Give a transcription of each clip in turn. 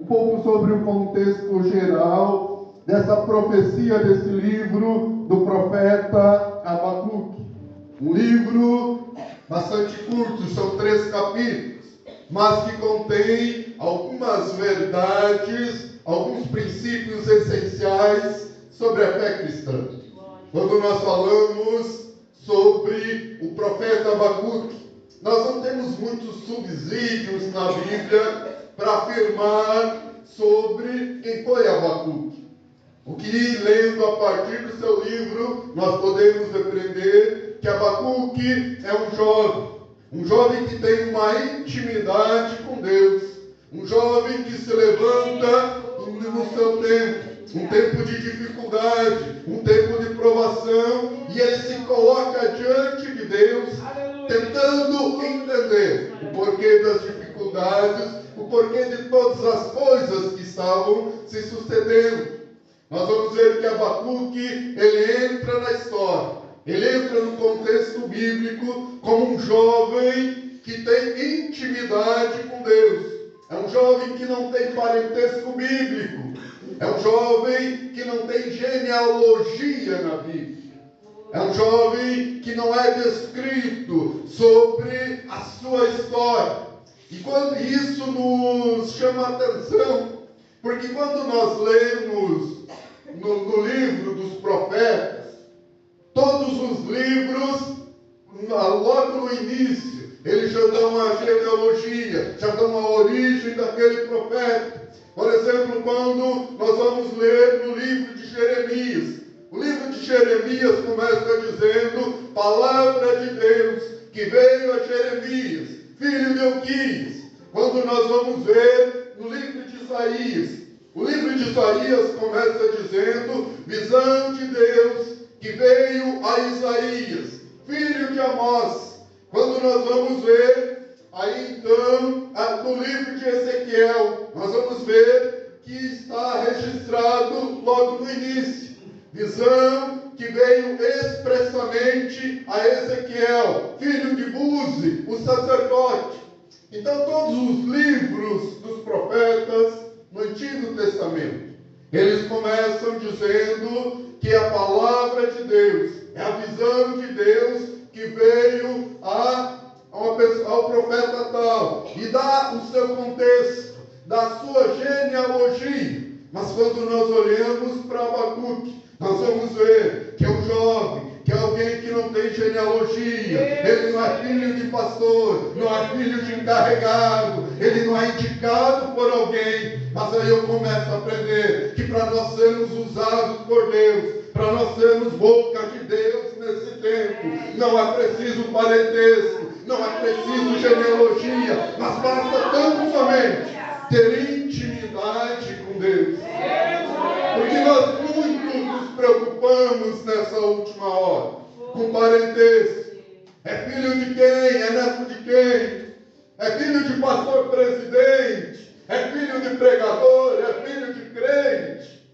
um pouco sobre o contexto geral dessa profecia desse livro do profeta Abacuque. Um livro bastante curto, são 3 capítulos, mas que contém algumas verdades, alguns princípios essenciais sobre a fé cristã. Quando nós falamos sobre o profeta Abacuque, nós não temos muitos subsídios na Bíblia para afirmar sobre quem foi Abacuque. O que, lendo a partir do seu livro, nós podemos aprender que Abacuque é um jovem que tem uma intimidade com Deus, um jovem que se levanta no seu tempo, um tempo de dificuldade, um tempo de provação, e ele se coloca diante de Deus, tentando entender o porquê das dificuldades, o porquê de todas as coisas que estavam se sucedendo. Nós vamos ver que Abacuque, ele entra na história, ele entra no contexto bíblico como um jovem que tem intimidade com Deus. É um jovem que não tem parentesco bíblico. É um jovem que não tem genealogia na Bíblia. É um jovem que não é descrito sobre a sua história. E quando isso nos chama a atenção, porque quando nós lemos no livro dos profetas, todos os livros, logo no início, eles já dão a genealogia, já dão a origem daquele profeta. Por exemplo, quando nós vamos ler no livro de Jeremias, o livro de Jeremias começa dizendo, palavra de Deus, que veio a Jeremias, filho de Euquias. Quando nós vamos ver no livro de Isaías, o livro de Isaías começa dizendo, visão de Deus, que veio a Isaías, filho de Amós. Quando nós vamos ver, aí então, no livro de Ezequiel, nós vamos ver que está registrado logo no início, visão que veio expressamente a Ezequiel, filho de Buzi, o sacerdote. Então todos os livros dos profetas no Antigo Testamento, eles começam dizendo que a palavra de Deus, é a visão de Deus que veio ao profeta tal, e dá o seu contexto, da sua genealogia. Mas quando nós olhamos para Abacuque, nós vamos ver que é um jovem, que é alguém que não tem genealogia, ele não é filho de pastor, não é filho de encarregado, ele não é indicado por alguém. Mas aí eu começo a aprender que para nós sermos usados por Deus, para nós sermos boca de Deus nesse tempo, não é preciso parentesco, não é preciso genealogia, mas basta tão somente ter intimidade com Deus. Porque nós muito nos preocupamos nessa última hora com parentesco. É filho de quem? É neto de quem? É filho de pastor presidente? É filho de pregador? É filho de crente?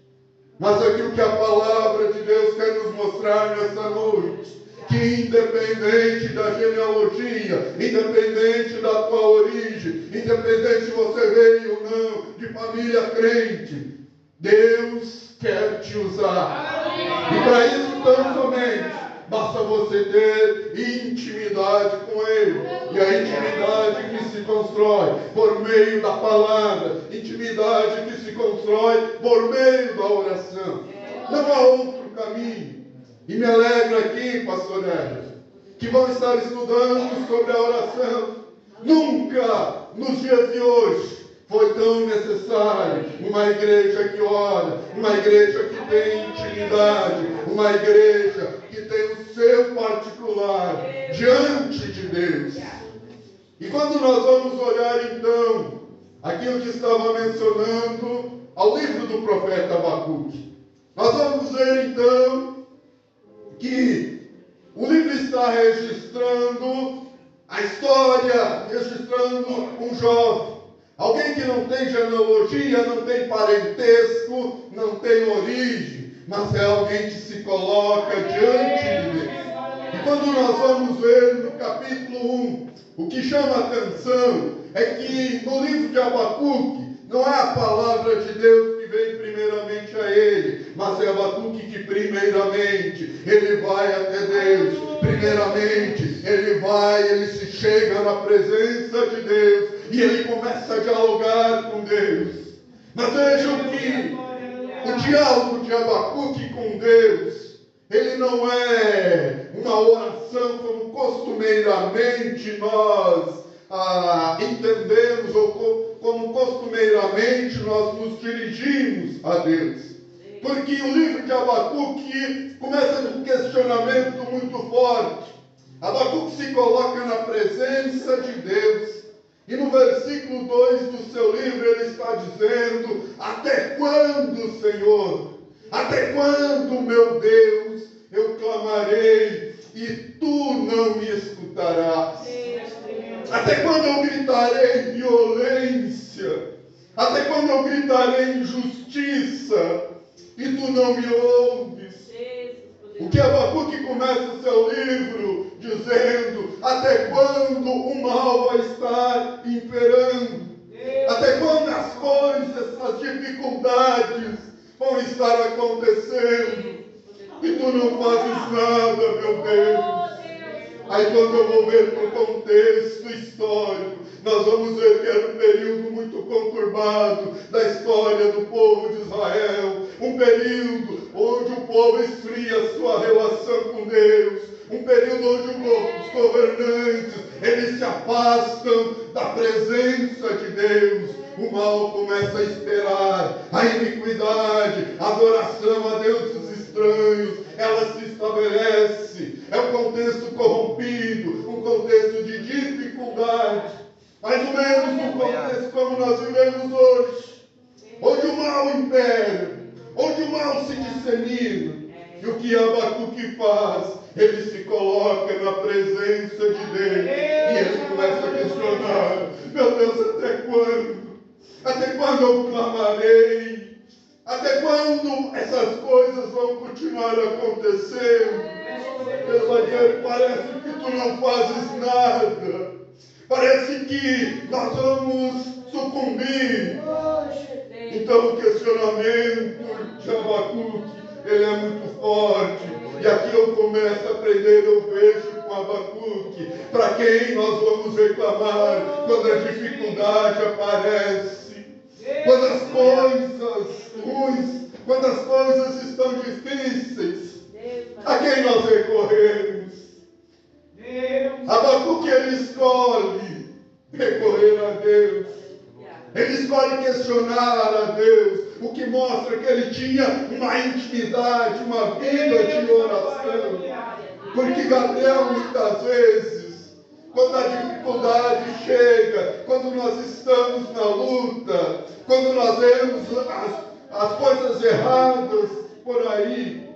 Mas aquilo que a palavra de Deus quer nos mostrar nessa noite, que independente da genealogia, independente da tua origem, independente se você veio ou não de família crente, Deus quer te usar. E para isso tão somente basta você ter intimidade com Ele. E a intimidade que se constrói por meio da palavra, intimidade que se constrói por meio da oração. Não há outro caminho. E me alegra aqui, pastor Edson, que vão estar estudando sobre a oração. Nunca, nos dias de hoje, foi tão necessário uma igreja que ora, uma igreja que tem intimidade, uma igreja que tem o seu particular diante de Deus. E quando nós vamos olhar então aquilo que estava mencionando ao livro do profeta Abacuque, nós vamos ver então que o livro está registrando a história, registrando um jovem. Alguém que não tem genealogia, não tem parentesco, não tem origem, mas é alguém que se coloca diante de Deus. E quando nós vamos ver no capítulo 1, o que chama a atenção é que no livro de Abacuque não é a palavra primeiramente, ele vai até Deus. Primeiramente, ele se chega na presença de Deus e ele começa a dialogar com Deus. Mas vejam que o diálogo de Abacuque com Deus, ele não é uma oração como costumeiramente nós entendemos, ou como costumeiramente nós nos dirigimos a Deus. Porque o livro de Abacuque começa com um questionamento muito forte. Abacuque se coloca na presença de Deus. E no versículo 2 do seu livro ele está dizendo: até quando, Senhor? Até quando, meu Deus, eu clamarei e tu não me escutarás? Até quando eu gritarei violência? Até quando eu gritarei injustiça e tu não me ouves? O que Abacuque começa o seu livro dizendo: até quando o mal vai estar imperando? Até quando as coisas, as dificuldades vão estar acontecendo e tu não fazes nada, meu Deus? Aí quando eu vou ver para o contexto histórico, nós vamos ver que era um período muito conturbado da história do povo de Israel. Um período onde o povo esfria a sua relação com Deus. Um período onde os governantes, eles se afastam da presença de Deus. O mal começa a esperar, a iniquidade, a adoração a deuses estranhos, ela se estabelece. É um contexto corrompido, um contexto de dificuldade, mais ou menos um contexto como nós vivemos hoje, onde o mal impera, onde o mal se dissemina. E o que Abacuque faz? Ele se coloca na presença de Deus e ele começa a questionar: meu Deus, até quando? Até quando eu clamarei? Até quando essas coisas vão continuar acontecendo? Deus vai dizer: parece que tu não fazes nada. Parece que nós vamos sucumbir. Então o questionamento de Abacuque, ele é muito forte. E aqui eu começo a aprender, eu vejo com Abacuque, para quem nós vamos reclamar quando a dificuldade aparece. Quando as coisas ruins, quando as coisas estão difíceis, a quem nós recorremos? Abacuque, ele escolhe recorrer a Deus. Ele escolhe questionar a Deus, o que mostra que ele tinha uma intimidade, uma vida de oração. Porque Gabriel, muitas vezes, quando a dificuldade chega, quando nós estamos na luta, quando nós vemos as coisas erradas por aí,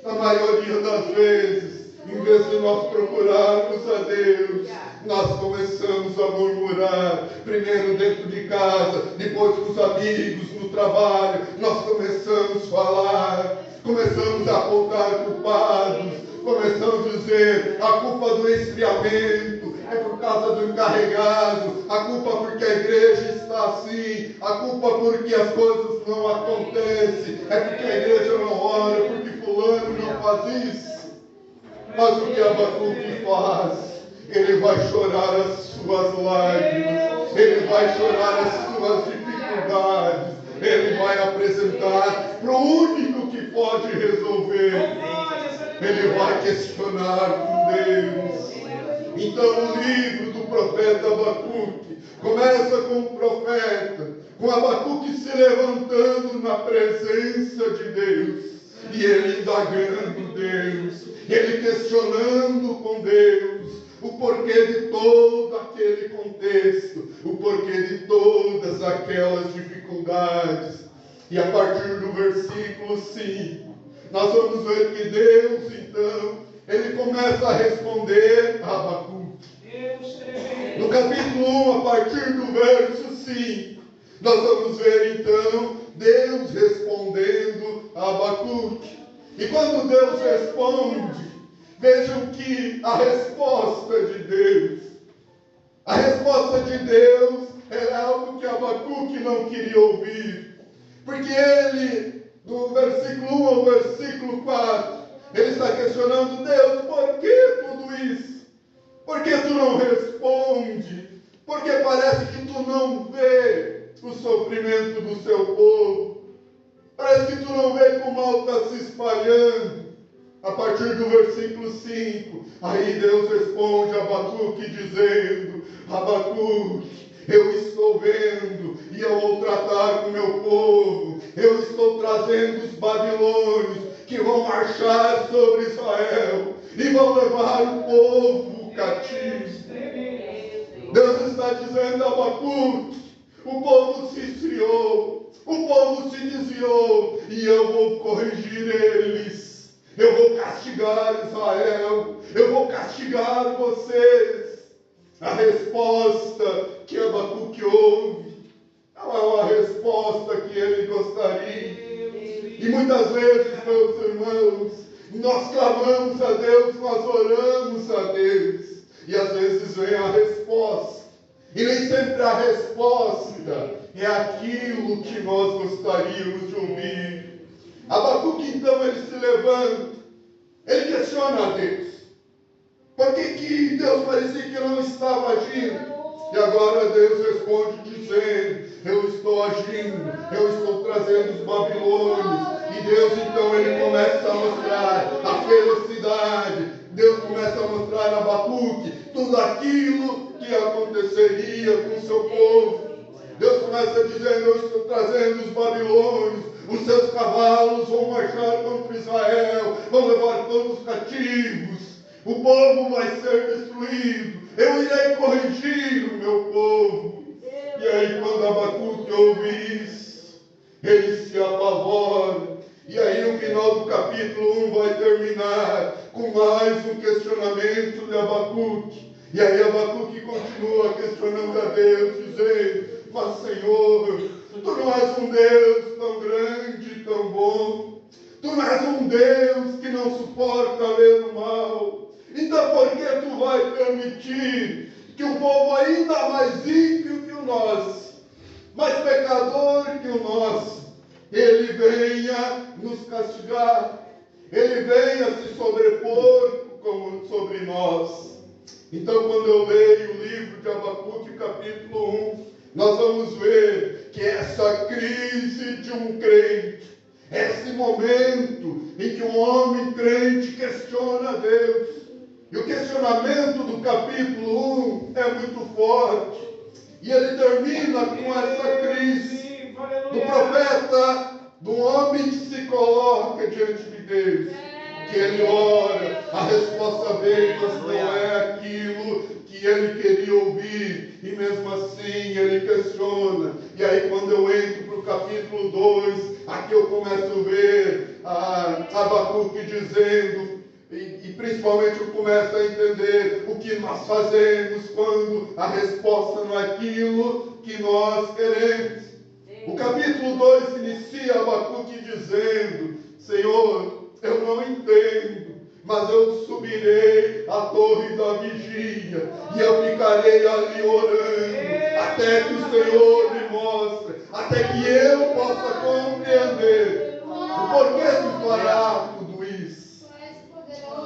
na maioria das vezes, em vez de nós procurarmos a Deus, nós começamos a murmurar, primeiro dentro de casa, depois com os amigos, no trabalho, nós começamos a falar, começamos a apontar culpados, começamos a dizer: a culpa do esfriamento é por causa do encarregado, a culpa porque a igreja está assim, a culpa porque as coisas não acontecem, é porque a igreja não ora, porque fulano não faz isso. Mas o que Abacuque faz? Ele vai chorar as suas lágrimas, ele vai chorar as suas dificuldades, ele vai apresentar para o único que pode resolver. Ele vai questionar com Deus. Então o livro do profeta Abacuque começa com o profeta, com Abacuque se levantando na presença de Deus, e ele indagando Deus, ele questionando com Deus o porquê de todo aquele contexto, o porquê de todas aquelas dificuldades. E a partir do versículo 5, nós vamos ver que Deus, então, ele começa a responder a Abacuque. No capítulo 1, a partir do verso 5, nós vamos ver, então, Deus respondendo a Abacuque. E quando Deus responde, vejam que a resposta de Deus era algo que Abacuque não queria ouvir. Porque ele, do versículo 1 ao versículo 4, Ele está questionando: Deus, por que tudo isso? Por que tu não responde? Porque parece que tu não vê o sofrimento do seu povo. Parece que tu não vê como o mal está se espalhando. A partir do versículo 5, aí Deus responde a Abacuque dizendo: Abacuque, eu estou vendo e eu vou tratar com o meu povo. Eu estou trazendo os babilônios que vão marchar sobre Israel e vão levar o povo cativo. Deus está dizendo a Abacuque: o povo se esfriou, o povo se desviou e eu vou corrigir eles. Eu vou castigar Israel, eu vou castigar vocês. A resposta que Abacuque ouve não é uma resposta que ele gostaria. E muitas vezes, meus irmãos, nós clamamos a Deus, nós oramos a Deus, e às vezes vem a resposta. E nem sempre a resposta é aquilo que nós gostaríamos de ouvir. Abacuque, então, ele se levanta, ele questiona a Deus. Por que Deus parecia que não estava agindo? E agora Deus responde dizendo: eu estou agindo, eu estou trazendo os babilônios. E Deus, então, ele começa a mostrar a felicidade. Deus começa a mostrar a Abacuque tudo aquilo que aconteceria com o seu povo. Deus começa dizendo: eu estou trazendo os babilônios, os seus cavalos vão marchar contra Israel, vão levar todos cativos, o povo vai ser destruído, eu irei corrigir o meu povo. E aí, quando Abacuque ouve isso, ele se apavora. E aí o final do capítulo 1 vai terminar com mais um questionamento de Abacuque. E aí Abacuque continua questionando a Deus, dizendo: mas Senhor, tu não és um Deus tão grande, tão bom. Tu não és um Deus que não suporta ver o mal. Então por que tu vai permitir que um povo ainda mais ímpio que o nosso, mais pecador que o nosso, ele venha nos castigar, ele venha se sobrepor como sobre nós? Então, quando eu leio o livro de Abacuque, capítulo 1, nós vamos ver que essa crise de um crente, esse momento em que um homem crente questiona a Deus, e o questionamento do capítulo 1 é muito forte, e ele termina com essa crise do profeta, do homem que se coloca diante de Deus, que ele ora, a resposta vem, mas não é aquilo que ele queria ouvir, e mesmo assim ele questiona. E aí, quando eu entro para o capítulo 2, aqui eu começo a ver Abacuque dizendo, e principalmente eu começo a entender o que nós fazemos quando a resposta não é aquilo que nós queremos. O capítulo 2 inicia Abacuque dizendo: Senhor, eu não entendo, mas eu subirei à torre da vigia e eu ficarei ali orando até que o Senhor me mostre, até que eu possa compreender o porquê de fará tudo isso.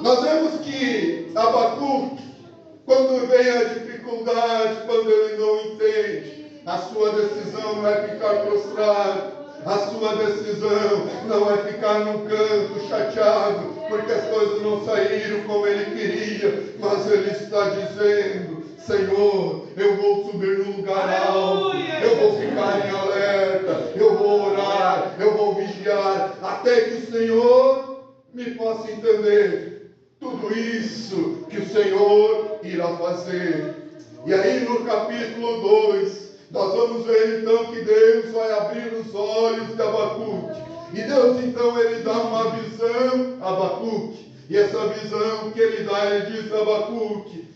Nós vemos que Abacuque, quando vem a dificuldade, quando ele não entende, a sua decisão não é ficar prostrado. A sua decisão não é ficar num canto chateado porque as coisas não saíram como ele queria, mas ele está dizendo: Senhor, eu vou subir no lugar alto, eu vou ficar em alerta, eu vou orar, eu vou vigiar, até que o Senhor me possa entender tudo isso que o Senhor irá fazer. E aí no capítulo 2, nós vamos ver então que Deus vai abrir os olhos de Abacuque. E Deus então ele dá uma visão a Abacuque. E essa visão que ele dá, ele diz a Abacuque: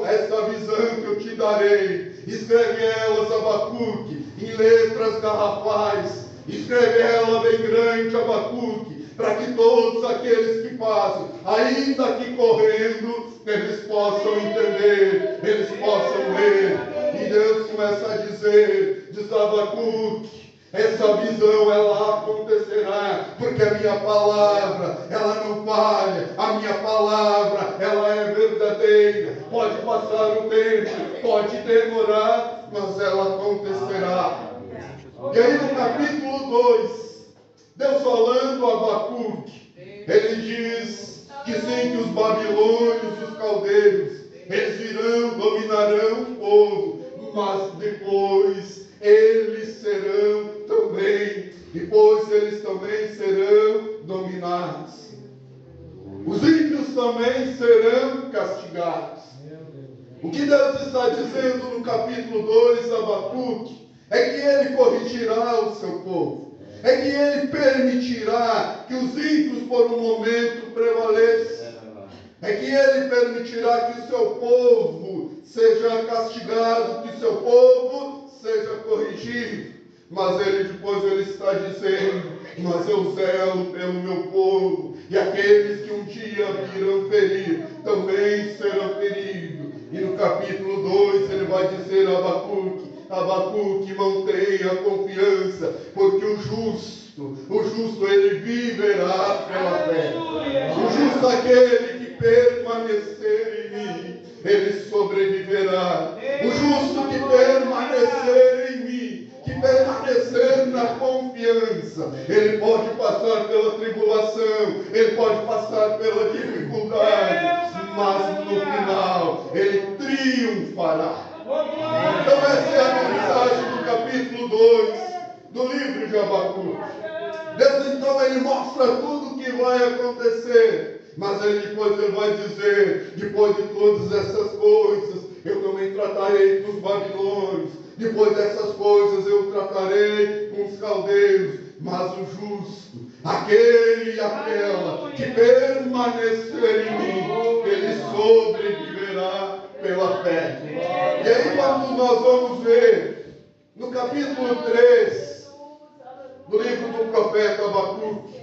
essa visão que eu te darei, escreve elas, Abacuque, em letras garrafais. Escreve ela bem grande, Abacuque, para que todos aqueles que passam, ainda que correndo, eles possam entender, eles possam ler. E Deus começa a dizer, diz Abacuque: Essa visão, ela acontecerá, porque a minha palavra, ela não falha, a minha palavra, ela é verdadeira. Pode passar o tempo, pode demorar, mas ela acontecerá. E aí no capítulo 2, Deus falando a Abacuque, ele diz que sim, que os babilônios, os caldeiros, eles virão, dominarão o povo, mas depois eles serão também, depois eles também serão dominados. Os ímpios também serão castigados. O que Deus está dizendo no capítulo 2, Abacuque, é que ele corrigirá o seu povo. É que ele permitirá que os ímpios por um momento prevaleçam. É que ele permitirá que o seu povo seja castigado, que o seu povo seja corrigido. Mas depois ele está dizendo, mas eu zelo pelo meu povo, e aqueles que um dia virão ferir, também serão feridos. E no capítulo 2 ele vai dizer a Abacuque, mantenha a confiança, porque o justo ele viverá pela fé. O justo aquele que permanecer em mim, ele sobreviverá. O justo que permanecer em mim, que permanecer na confiança, ele pode passar pela tribulação, ele pode passar pela dificuldade, mas no final ele triunfará. Então essa é a mensagem do capítulo 2 do livro de Abacuque. Deus então ele mostra tudo o que vai acontecer, mas depois ele vai dizer, depois de todas essas coisas, eu também tratarei com os babilônios, depois dessas coisas eu tratarei com os caldeiros, mas o justo, aquele e aquela que permanecer em mim, ele sobreviverá pela fé. E aí quando nós vamos ver no capítulo 3 do livro do profeta Abacuque,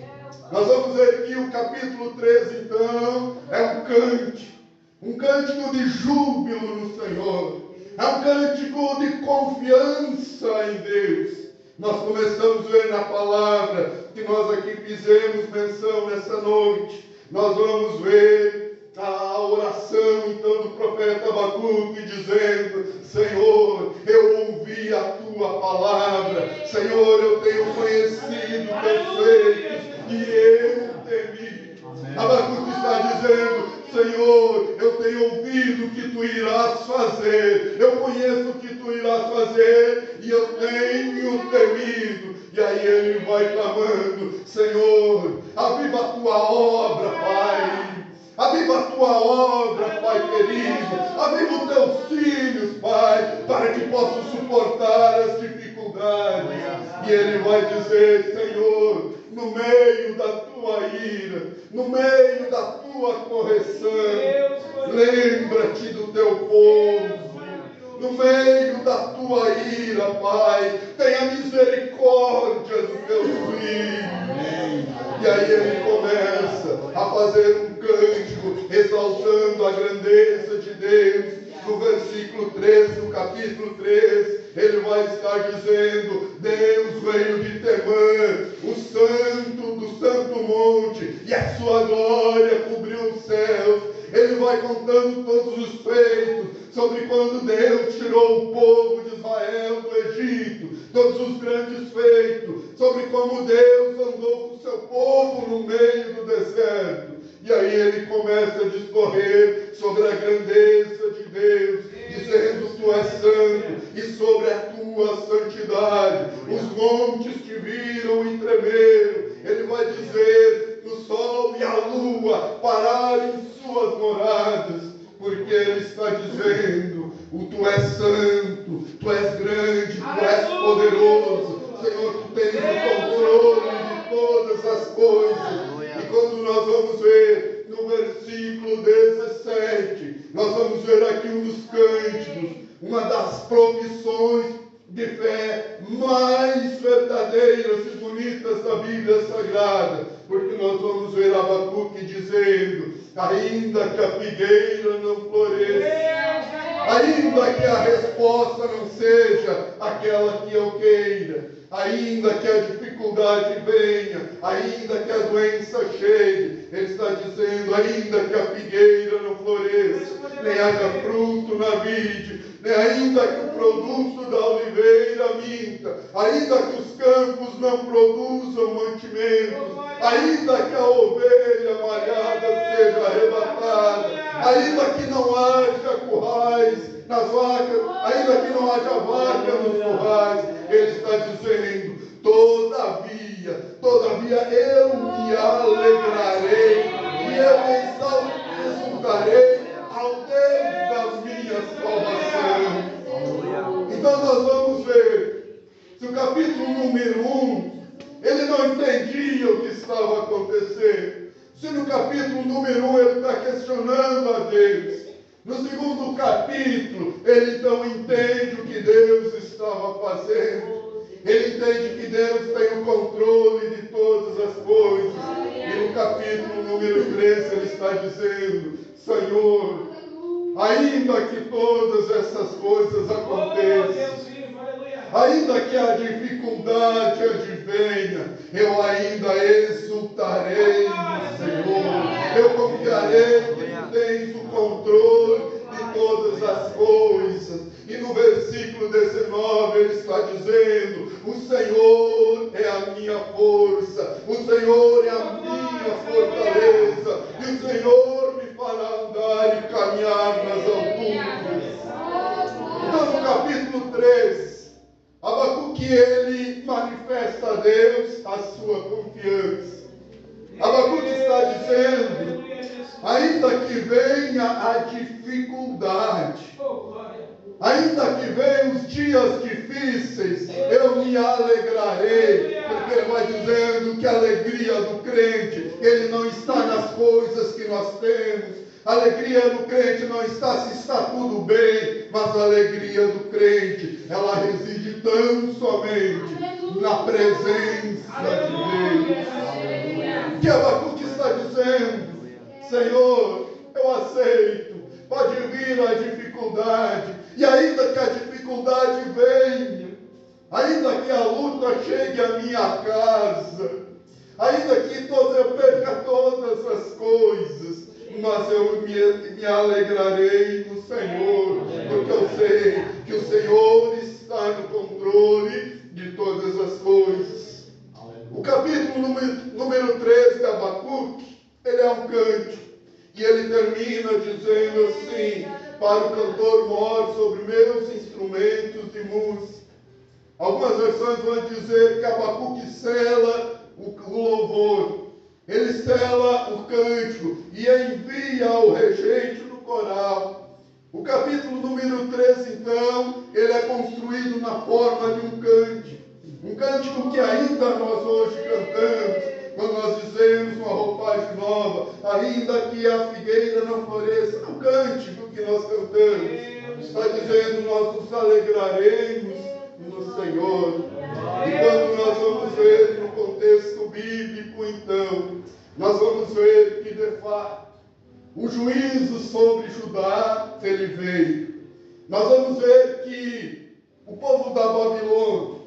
nós vamos ver que o capítulo 3 então é um cântico de júbilo no Senhor, é um cântico de confiança em Deus. Nós começamos a ver na palavra que nós aqui fizemos menção nessa noite. Nós vamos ver a oração então do profeta Abacuque dizendo: Senhor, eu ouvi a tua palavra, Senhor, eu tenho conhecido teus feitos e eu temi. Abacuque está dizendo: Senhor, eu tenho ouvido o que tu irás fazer, eu conheço o que tu irás fazer e eu tenho temido. E aí ele vai clamando: Senhor, aviva a tua obra, Pai. Aviva a tua obra, Pai querido. Aviva os teus filhos, Pai, para que possam suportar as dificuldades. E ele vai dizer: Senhor, no meio da tua ira, no meio da tua correção, lembra-te do teu povo. No meio da tua ira, Pai, tenha misericórdia dos teus filhos. E aí ele começa a fazer um cântico exaltando a grandeza de Deus. No versículo 13, no capítulo 3, ele vai estar dizendo: Deus veio de Temã, o santo do santo monte, e a sua glória cobriu os céus. Ele vai contando todos os feitos sobre quando Deus tirou o povo de Israel do Egito, todos os grandes feitos, sobre como Deus andou com o seu povo no meio do deserto. E aí ele começa a discorrer sobre a grandeza de Deus, dizendo: Tu és santo, e sobre a tua santidade os montes te viram e tremeram. Ele vai dizer: no sol e a lua pararam em suas moradas, porque ele está dizendo: tu és santo, tu és grande, tu és poderoso. Senhor, tu tens o controle de todas as coisas. E quando nós vamos ver no versículo 17, nós vamos ver aqui um dos cânticos, uma das profissões de fé mais verdadeiras e bonitas da Bíblia Sagrada, porque nós vamos ver Abacuque dizendo: ainda que a figueira não floresça, ainda que a resposta não seja aquela que eu queira, ainda que a dificuldade venha, ainda que a doença chegue, Ele está dizendo, ainda que a figueira não floresça, nem haja fruto na vide, nem ainda que o produto da oliveira minta, ainda que os campos não produzam mantimentos, ainda que a ovelha malhada seja arrebatada, ainda que não haja currais nas vacas, ainda que não haja vaca nos currais, Ele está dizendo, todavia eu me alegrarei e eu exultarei ao Deus da minha salvação. Então nós vamos ver, se o capítulo número 1, ele não entendia o que estava acontecendo. Se no capítulo número 1 ele está questionando a Deus, no segundo capítulo, ele então entende o que Deus estava fazendo. Ele entende que Deus tem o controle de todas as coisas. E no capítulo número 3 ele está dizendo, Senhor, ainda que todas essas coisas aconteçam, ainda que a dificuldade advenha, eu ainda exultarei no Senhor. Eu confiarei que Tu tens o controle de todas as coisas. E no versículo 19 ele está dizendo, o Senhor é a minha força, o Senhor é a minha fortaleza, e o Senhor me fará andar e caminhar nas alturas. Então no capítulo 3, Abacuque ele manifesta a Deus a sua confiança. Abacuque está dizendo, ainda que venha a dificuldade, ainda que venham os dias difíceis, eu me alegrarei, porque ele vai dizendo que a alegria do crente, ele não está nas coisas que nós temos. A alegria do crente não está se está tudo bem, mas a alegria do crente, ela reside tão somente na presença de Deus. Que Abacuque está dizendo, Senhor, eu aceito, pode vir a dificuldade, e ainda que a dificuldade venha, ainda que a luta chegue à minha casa, ainda que eu perca todas as coisas, mas eu me alegrarei no Senhor, porque eu sei que o Senhor está no controle de todas as coisas. O capítulo número 13 de Abacuque, ele é um cântico, e ele termina dizendo assim, para o cantor mor sobre meus instrumentos de música. Algumas versões vão dizer que Abacuque sela o louvor, ele sela o cântico e envia o regente no coral. O capítulo número 13, então, ele é construído na forma de um cântico que ainda nós hoje cantamos, quando nós dizemos uma roupagem nova, ainda que a figueira não floresça, é um cântico que nós cantamos, está dizendo, nós nos alegraremos no Senhor. E quando nós vamos ver no contexto bíblico, então, nós vamos ver que de fato, o juízo sobre Judá, ele veio. Nós vamos ver que o povo da Babilônia,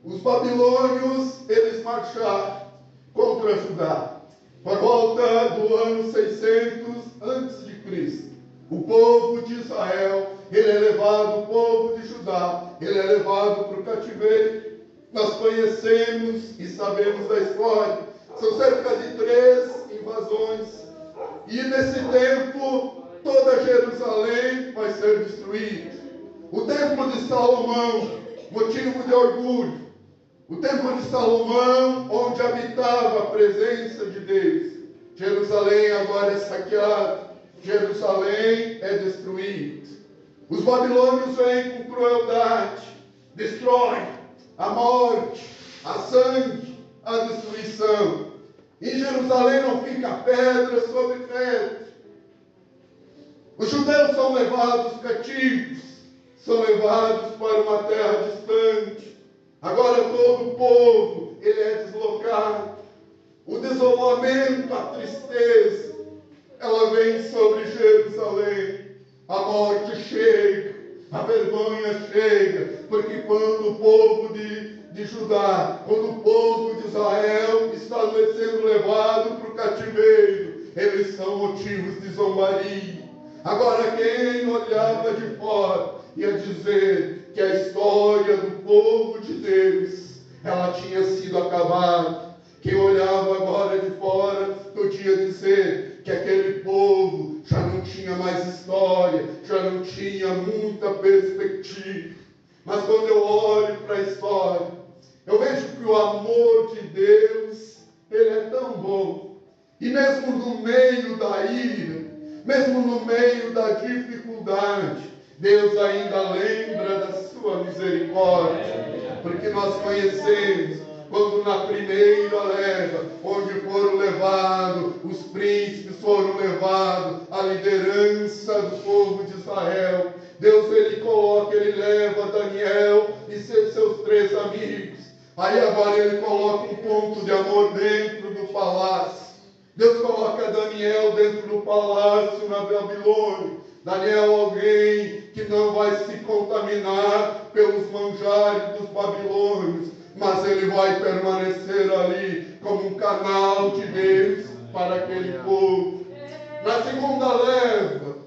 os babilônios, eles marcharam contra Judá. Por volta do ano 600 a.C., o povo de Israel, ele é levado, o povo de Judá, ele é levado para o cativeiro. Nós conhecemos e sabemos da história. São cerca de 3 invasões. E nesse tempo, toda Jerusalém vai ser destruída. O templo de Salomão, motivo de orgulho. O templo de Salomão, onde habitava a presença de Deus. Jerusalém agora é saqueada. Jerusalém é destruída. Os babilônios vêm com crueldade, destroem a morte, a sangue, a destruição. Em Jerusalém não fica pedra sobre pedra. Os judeus são levados cativos, são levados para uma terra distante. Agora todo o povo, ele é deslocado. O desolamento, a tristeza, ela vem sobre Jerusalém. A morte chega, a vergonha chega, porque quando o povo de de Judá, quando o povo de Israel está sendo levado para o cativeiro, eles são motivos de zombaria. Agora quem olhava de fora ia dizer que a história do povo de Deus, ela tinha sido acabada. Quem olhava agora de fora podia dizer que aquele povo já não tinha mais história, já não tinha muita perspectiva. Mas quando eu olho para a história, eu vejo que o amor de Deus, ele é tão bom. E mesmo no meio da ira, mesmo no meio da dificuldade, Deus ainda lembra da sua misericórdia. Porque nós conhecemos, quando na primeira leva, onde foram levados, os príncipes foram levados, a liderança do povo de Israel, Deus ele leva Daniel e seus 3 amigos. Aí agora ele coloca um ponto de amor dentro do palácio. Deus coloca Daniel dentro do palácio na Babilônia. Daniel, alguém que não vai se contaminar pelos manjares dos babilônios, mas ele vai permanecer ali como um canal de Deus para aquele povo. Na segunda leva,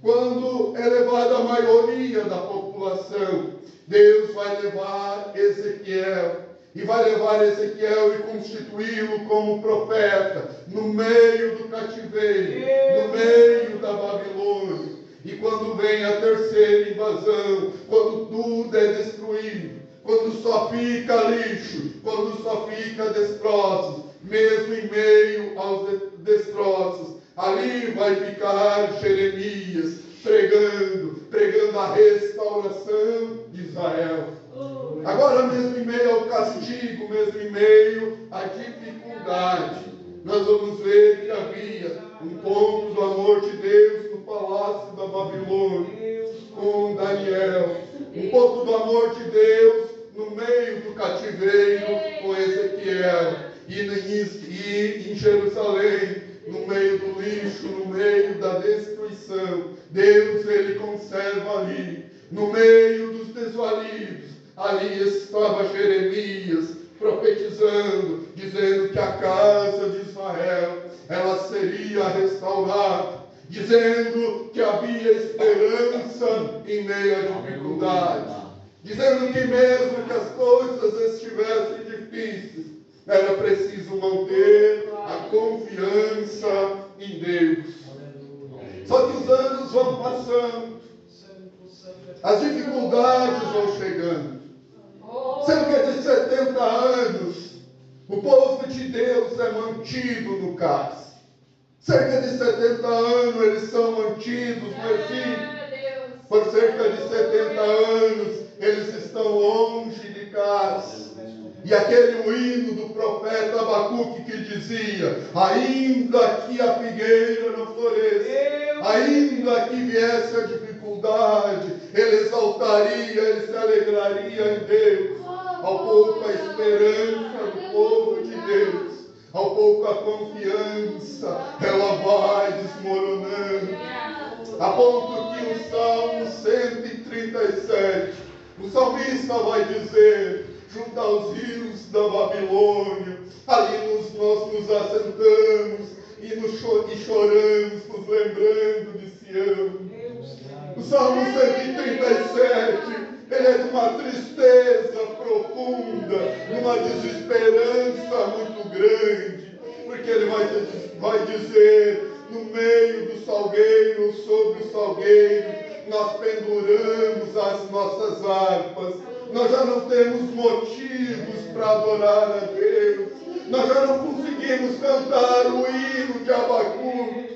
quando é levada a maioria da população, Deus vai levar Ezequiel. E vai levar Ezequiel e constituí-lo como profeta no meio do cativeiro, no meio da Babilônia. E quando vem a terceira invasão, quando tudo é destruído, quando só fica lixo, quando só fica destroços, mesmo em meio aos destroços, ali vai ficar Jeremias pregando a restauração de Israel. Agora, mesmo em meio ao castigo, mesmo em meio à dificuldade, nós vamos ver que havia um ponto do amor de Deus no palácio da Babilônia, com Daniel. Um pouco do amor de Deus no meio do cativeiro, com Ezequiel. E em Jerusalém, no meio do lixo, no meio da destruição, Deus, ele conserva ali, no meio dos desvalidos. Ali estava Jeremias profetizando, dizendo que a casa de Israel, ela seria restaurada, dizendo que havia esperança em meio à dificuldade, dizendo que mesmo que as coisas estivessem difíceis, era preciso manter a confiança em Deus. Só que os anos vão passando, as dificuldades vão chegando. Cerca de 70 anos, o povo de Deus é mantido no cárcere. Cerca de 70 anos eles são mantidos no exílio. Por cerca de 70 anos eles estão longe de casa. E aquele hino do profeta Abacuque que dizia: ainda que a figueira não floresça, ainda que viesse a dificuldade, ele exaltaria, ele se alegraria em Deus. Ao pouco a esperança do povo de Deus, ao pouco a confiança, ela vai desmoronando. A ponto que o Salmo 137, o salmista vai dizer: junto aos rios da Babilônia, ali nós nos assentamos e choramos, nos lembrando de Sião. O Salmo 137, ele é de uma tristeza profunda, de uma desesperança muito grande, porque ele vai dizer: no meio do salgueiro, sobre o salgueiro, nós penduramos as nossas harpas. Nós já não temos motivos para adorar a Deus. Nós já não conseguimos cantar o hino de Abacuque.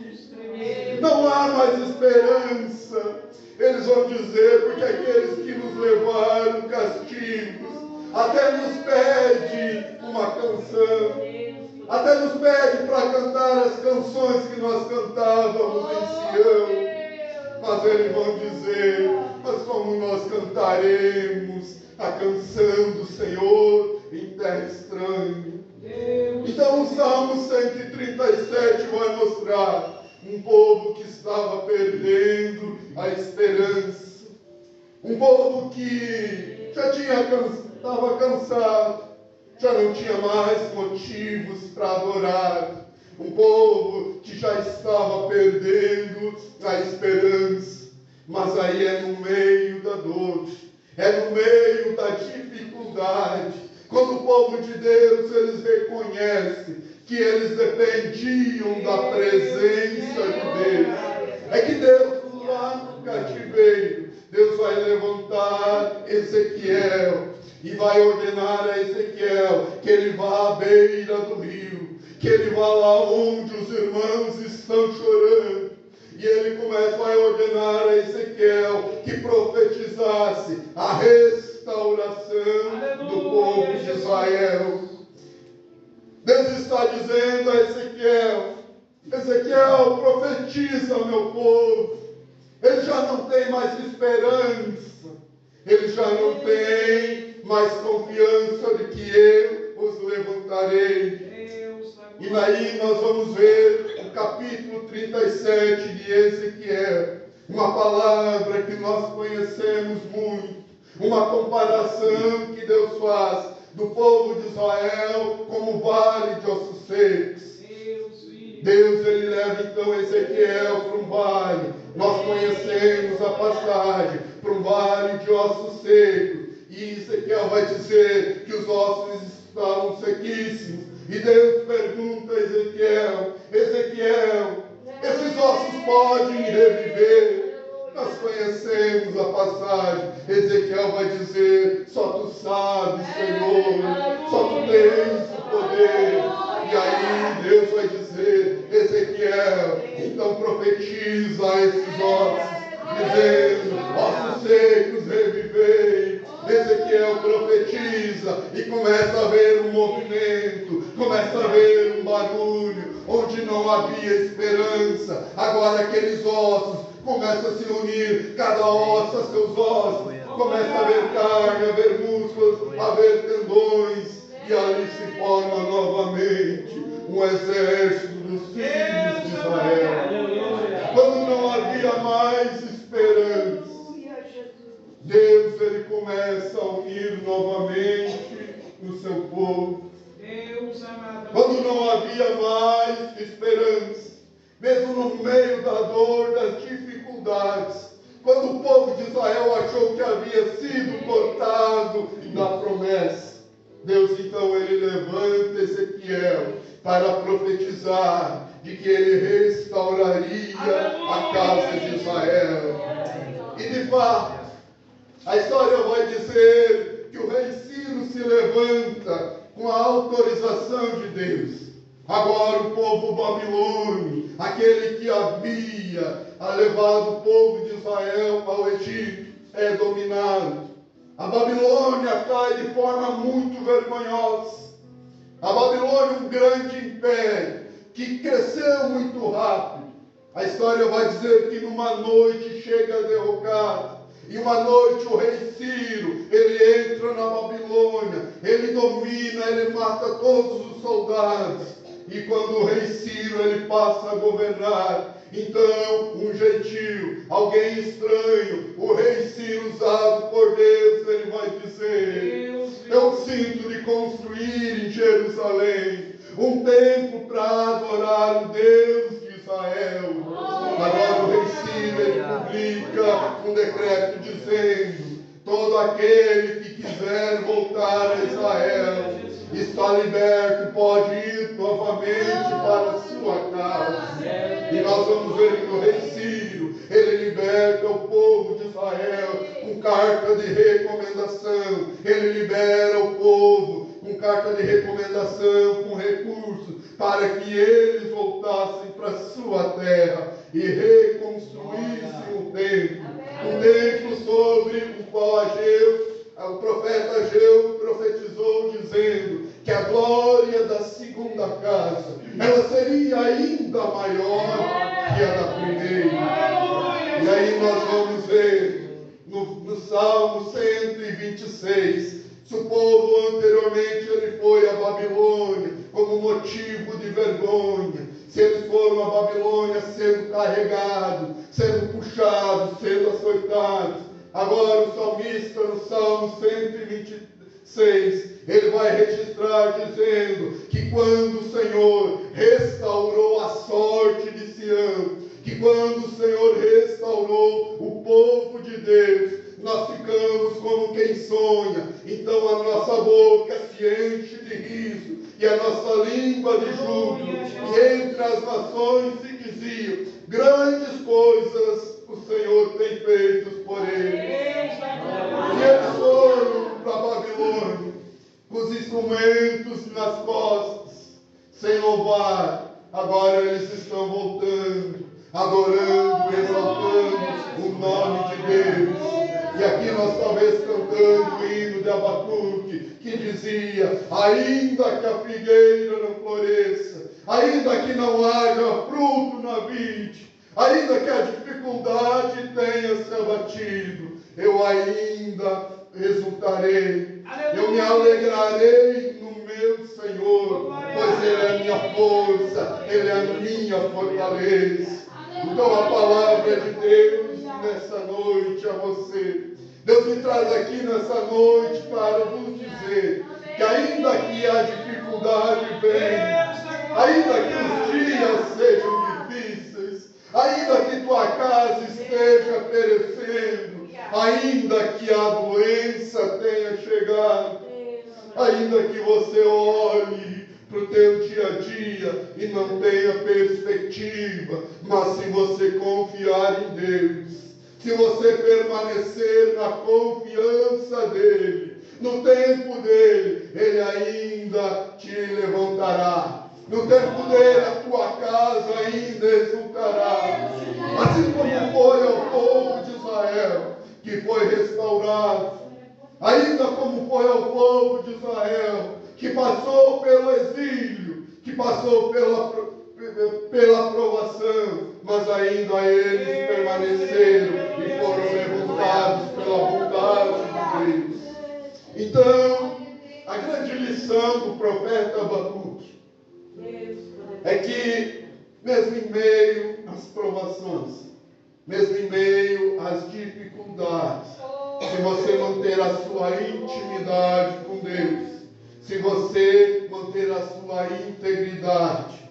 Não há mais esperança. Eles vão dizer: porque aqueles que nos levaram castigos até nos pede uma canção, até nos pede para cantar as canções que nós cantávamos em Sião. Mas eles vão dizer: mas como nós cantaremos a canção do Senhor em terra estranha? Então o Salmo 137 vai mostrar um povo que estava perdendo a esperança, um povo que já tinha estava cansado, já não tinha mais motivos para adorar. Um povo que já estava perdendo a esperança. Mas aí é no meio da dor, é no meio da dificuldade, quando o povo de Deus, eles reconhecem que eles dependiam da presença de Deus. É que Deus, lá no cativeiro, Deus vai levantar Ezequiel e vai ordenar a Ezequiel que ele vá à beira do rio, que ele vá lá onde os irmãos estão chorando. E ele vai ordenar a Ezequiel que profetizasse a restauração do povo de Israel. Deus está dizendo a Ezequiel: Ezequiel, profetiza ao meu povo. Ele já não tem mais esperança, ele já não tem mais confiança de que eu os levantarei. E aí nós vamos ver o capítulo 37 de Ezequiel, uma palavra que nós conhecemos muito, uma comparação que Deus faz do povo de Israel como vale de ossos secos. Deus, ele leva então Ezequiel para um vale. Nós conhecemos a passagem, para um vale de ossos secos. E Ezequiel vai dizer que os ossos estavam sequíssimos. E Deus pergunta a Ezequiel: Ezequiel, esses ossos podem reviver? Nós conhecemos a passagem. Ezequiel vai dizer: só tu sabes, Senhor, só tu tens o poder. E aí Deus vai dizer: Ezequiel, então profetiza a esses ossos, dizendo: ossos secos, revivei. Ezequiel profetiza e começa a ver um movimento, começa a ver um barulho, onde não havia esperança. Agora aqueles ossos começam a se unir, cada osso a seus ossos, começa a haver carne, a haver músculos, a haver tendões, e ali se forma novamente um exército dos filhos de Israel. Quando não havia mais esperança, Deus, ele começa a unir novamente o seu povo. Quando não havia mais esperança, mesmo no meio da dor, das dificuldades, quando o povo de Israel achou que havia sido cortado da promessa, Deus então ele levanta Ezequiel para profetizar de que ele restauraria a casa de Israel. E de fato, a história vai dizer que o rei Ciro se levanta com a autorização de Deus. Agora o povo babilônio, aquele que havia levado o povo de Israel ao Egito, é dominado. A Babilônia cai de forma muito vergonhosa. A Babilônia, um grande império, que cresceu muito rápido. A história vai dizer que numa noite chega derrocado. E uma noite o rei Ciro, ele entra na Babilônia, ele domina, ele mata todos os soldados. E quando o rei Ciro ele passa a governar, então um gentil, alguém estranho, o rei Ciro usado por Deus, ele vai dizer: eu sinto de construir em Jerusalém um templo para adorar o Deus de Israel. Agora o rei Ciro ele publica um decreto dizendo: todo aquele que quiser voltar a Israel está liberto, pode ir novamente para a sua casa. E nós vamos ver que o rei Ciro, ele liberta o povo de Israel com carta de recomendação. Ele libera o povo com carta de recomendação, com recursos, para que eles voltassem para a sua terra e reconstruíssem o templo. O templo sobre o qual o profeta Ageu profetizou dizendo que a glória da segunda casa, ela seria ainda maior que a da primeira. E aí nós vamos ver no Salmo 126, se o povo anteriormente ele foi a Babilônia como motivo de vergonha, se eles foram a Babilônia sendo carregados, sendo puxados, sendo açoitados. Agora o salmista no Salmo 6, ele vai registrar dizendo que quando o Senhor restaurou a sorte de Sião, que quando o Senhor restaurou o povo de Deus, nós ficamos como quem sonha. Então a nossa boca se enche de riso e a nossa língua de júbilo. E entre as nações se diziam: grandes coisas o Senhor tem feito por eles. E eles foram para a Babilônia com os instrumentos nas costas, sem louvar. Agora eles estão voltando, adorando, exaltando o nome de Deus. E aqui nós talvez cantando o hino de Abacuque, que dizia: ainda que a figueira não floresça, ainda que não haja fruto na vide, ainda que a dificuldade tenha se abatido, eu ainda exultarei, eu me alegrarei no meu Senhor, pois Ele é a minha força, Ele é a minha fortaleza. Então a palavra de Deus nessa noite a você, Deus me traz aqui nessa noite para vos dizer que ainda que a dificuldade venha, ainda que os dias sejam difíceis, ainda que tua casa esteja perecendo, ainda que a doença tenha chegado, ainda que você olhe para o teu dia a dia e não tenha perspectiva, mas se você confiar em Deus, se você permanecer na confiança dEle, no tempo dEle, Ele ainda te levantará. No tempo dEle, a tua casa ainda exultará. Assim como foi ao povo de Israel, que foi restaurado. Ainda como foi ao povo de Israel, que passou pelo exílio, que passou pela provação, mas ainda eles permaneceram e foram levantados pela bondade de Deus. Então, a grande lição do profeta Abacuque é que, mesmo em meio às provações, mesmo em meio às dificuldades, se você manter a sua intimidade com Deus, se você manter a sua integridade,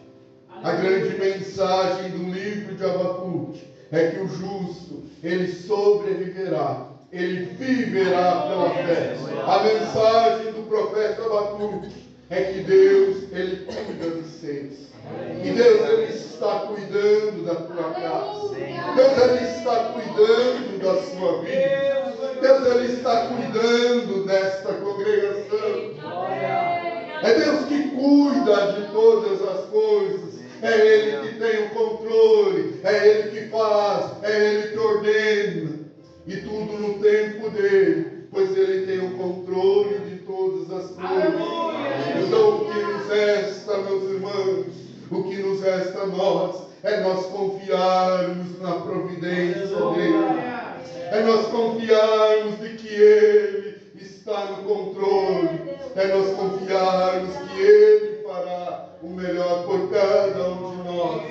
a grande mensagem do livro de Abacuque é que o justo, ele sobreviverá, ele viverá pela fé. A mensagem do profeta Abacuque é que Deus, ele cuida dos seus. E Deus, ele está cuidando da tua casa. Deus, ele está cuidando da sua vida. Deus, ele está cuidando desta congregação. É Deus que cuida de todas as coisas. É Ele que tem o controle. É Ele que faz. É Ele que ordena. E tudo no tempo dele. Pois Ele tem o controle de todas as coisas. Então o que nos resta, meus irmãos, o que nos resta a nós, é nós confiarmos na providência dele. É nós confiarmos de que Ele está no controle. É nós confiarmos que Ele fará o melhor por cada um de nós.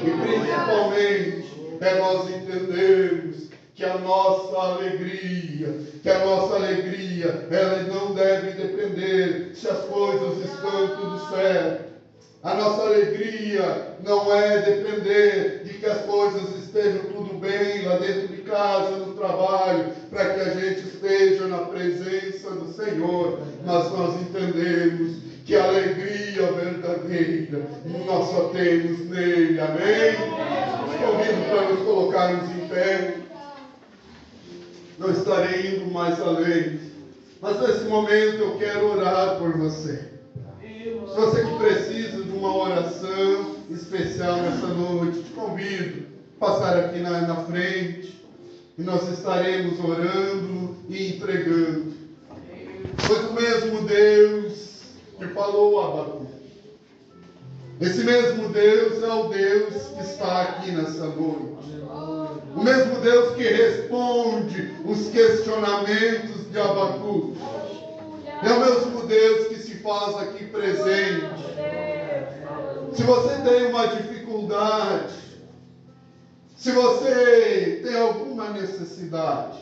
E principalmente é nós entendermos que a nossa alegria, ela não deve depender se as coisas estão tudo certo. A nossa alegria não é depender de que as coisas estejam tudo bem lá dentro de casa, no trabalho, para que a gente esteja na presença do Senhor. Mas nós entendemos que a alegria verdadeira nós só temos nele. Amém? Convido para nos colocarmos em pé. Não estarei indo mais além, mas nesse momento eu quero orar por você. Se você que precisa de uma oração especial nessa noite, te convido a passar aqui na frente e nós estaremos orando e entregando. Pois o mesmo Deus que falou a Abacuque, esse mesmo Deus é o Deus que está aqui nessa noite. O mesmo Deus que responde os questionamentos de Abacuque. É o mesmo Deus que se faz aqui presente. Se você tem uma dificuldade, se você tem alguma necessidade,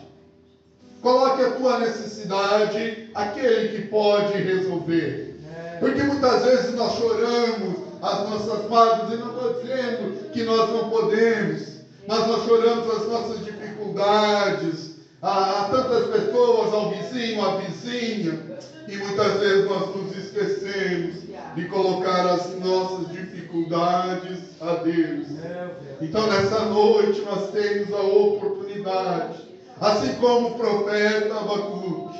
Coloque a tua necessidade, aquele que pode resolver. Porque muitas vezes nós choramos as nossas mágoas, e não estou dizendo que nós não podemos, mas nós choramos as nossas dificuldades, a tantas pessoas, ao vizinho, à vizinha, e muitas vezes nós nos esquecemos de colocar as nossas dificuldades a Deus. Então nessa noite nós temos a oportunidade, assim como o profeta Abacuque,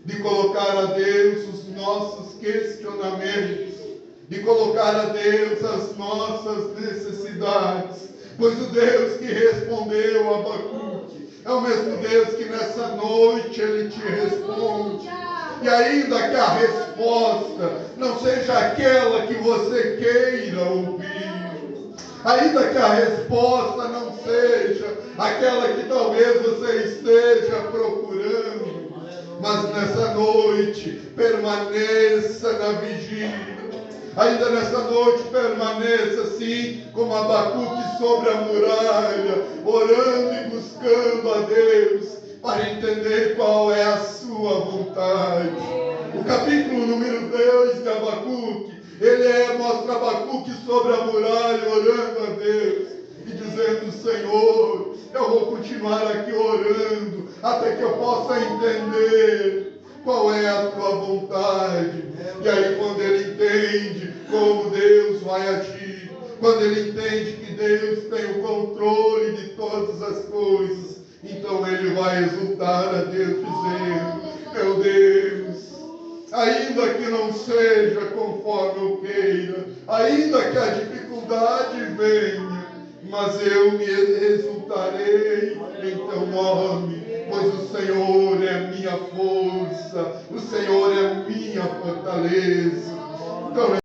de colocar a Deus os nossos questionamentos, de colocar a Deus as nossas necessidades, pois o Deus que respondeu a Abacuque é o mesmo Deus que nessa noite Ele te responde. E ainda que a resposta não seja aquela que você queira ouvir, ainda que a resposta não seja aquela que talvez você esteja procurando, mas nessa noite permaneça na vigília. Ainda nessa noite permaneça assim como Abacuque sobre a muralha, orando e buscando a Deus para entender qual é a sua vontade. O capítulo número 2 de Abacuque, ele mostra Abacuque sobre a muralha, orando a Deus e dizendo: Senhor, eu vou continuar aqui orando até que eu possa entender qual é a tua vontade. E aí quando ele entende como Deus vai agir, quando ele entende que Deus tem o controle de todas as coisas, então ele vai exultar a Deus dizendo: meu Deus, ainda que não seja conforme eu queira, ainda que a dificuldade venha, mas eu me exultarei em teu nome, pois o Senhor é a minha força, o Senhor é a minha fortaleza. Então,